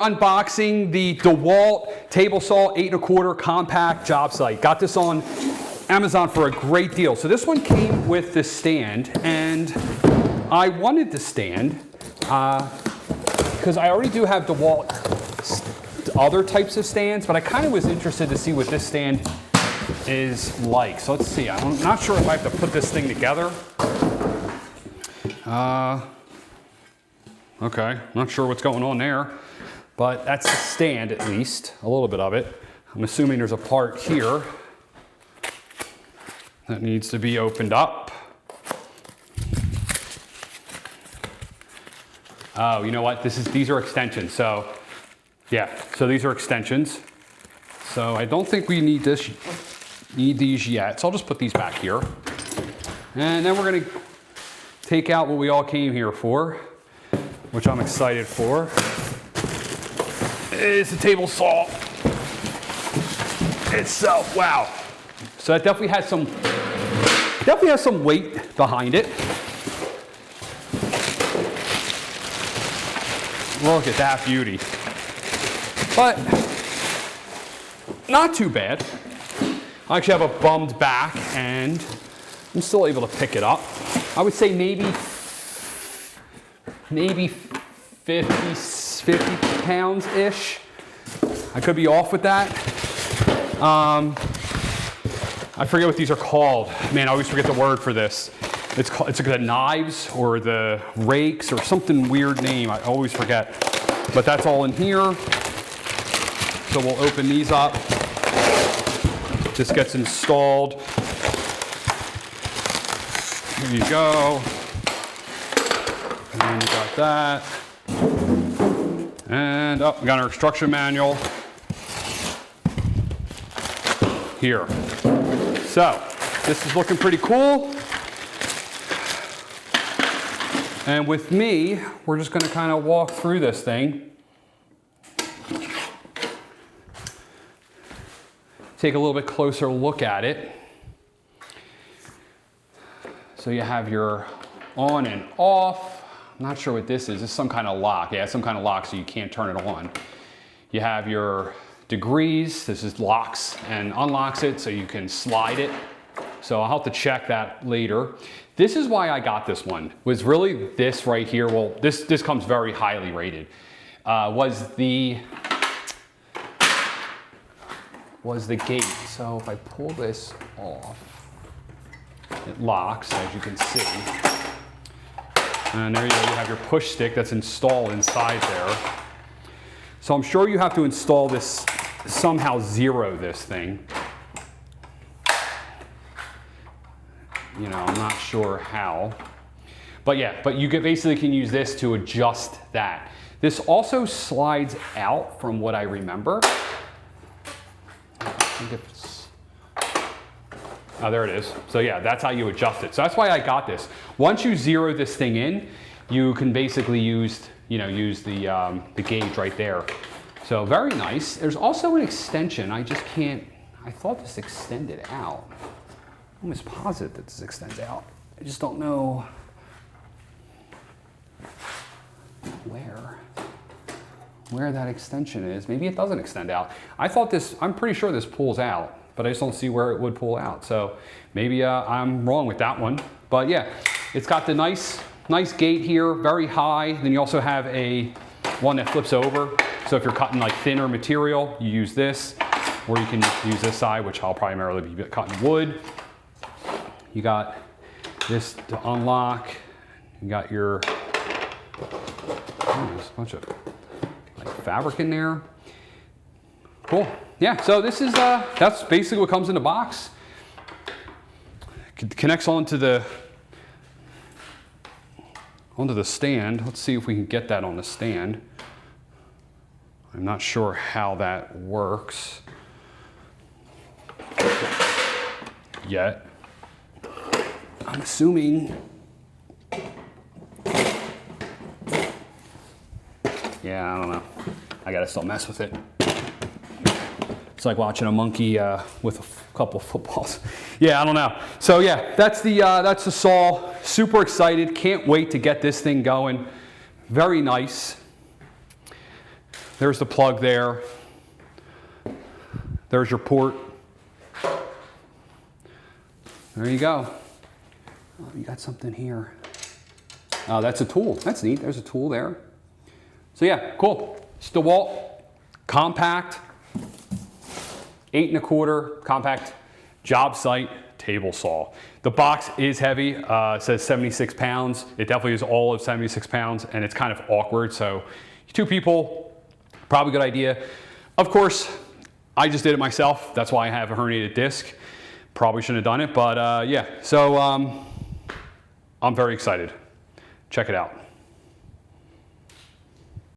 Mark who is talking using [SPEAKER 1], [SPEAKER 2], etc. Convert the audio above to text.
[SPEAKER 1] Unboxing the DEWALT Table Saw 8 1/4 compact job site. Got this on Amazon for a great deal. So this one came with the stand, and I wanted the stand because I already do have DEWALT other types of stands, but I kind of was interested to see what this stand is like. So let's see. I'm not sure if I have to put this thing together. Okay, not sure what's going on there. But that's the stand, at least, a little bit of it. I'm assuming there's a part here that needs to be opened up. Oh, you know what? These are extensions. So, yeah, so these are extensions. So I don't think we need these yet. So I'll just put these back here. And then we're gonna take out what we all came here for, which I'm excited for. Is the table saw itself. Wow. So that definitely has some weight behind it. Look at that beauty. But not too bad. I actually have a bummed back and I'm still able to pick it up. I would say maybe 50 pounds-ish. I could be off with that. I forget what these are called. Man, I always forget the word for this. It's like the knives or the rakes or something weird name. I always forget. But that's all in here. So we'll open these up. This gets installed. Here you go. And you got that. And we got our instruction manual here. So this is looking pretty cool. And with me, we're just going to kind of walk through this thing. Take a little bit closer look at it. So you have your on and off. I'm not sure what this is. It's some kind of lock. Yeah, it's some kind of lock so you can't turn it on. You have your degrees. This is locks and unlocks it so you can slide it. So I'll have to check that later. This is why I got this one. Was really this right here. Well, this comes very highly rated. Was the gate. So if I pull this off, it locks, as you can see. And there you go, you have your push stick that's installed inside there. So I'm sure you have to install this, somehow zero this thing. You know, I'm not sure how. But yeah, but you basically can use this to adjust that. This also slides out from what I remember. I think it's, oh, there it is. So yeah, that's how you adjust it. So that's why I got this. Once you zero this thing in, you can basically use the gauge right there. So very nice. There's also an extension. I just can't, I thought this extended out. I'm almost positive that this extends out. I just don't know where that extension is. Maybe it doesn't extend out. I thought this, I'm pretty sure this pulls out, but I just don't see where it would pull out. So maybe I'm wrong with that one. But yeah, it's got the nice gate here, very high. Then you also have one that flips over. So if you're cutting like thinner material, you use this, or you can use this side, which I'll primarily be cutting wood. You got this to unlock. You got your, there's a bunch of like fabric in there. Cool. Yeah, so this is, that's basically what comes in the box. It connects onto the stand. Let's see if we can get that on the stand. I'm not sure how that works yet. I'm assuming, yeah, I don't know. I gotta still mess with it. It's like watching a monkey with a couple of footballs. Yeah, I don't know. So yeah, that's the saw. Super excited. Can't wait to get this thing going. Very nice. There's the plug there. There's your port. There you go. Oh, you got something here. Oh, that's a tool. That's neat. There's a tool there. So yeah, cool. It's DEWALT compact 8 1/4 compact job site table saw. The box is heavy. It says 76 pounds. It definitely is all of 76 pounds, and it's kind of awkward. So 2 people, probably a good idea. Of course, I just did it myself. That's why I have a herniated disc. Probably shouldn't have done it, but yeah. So I'm very excited. Check it out.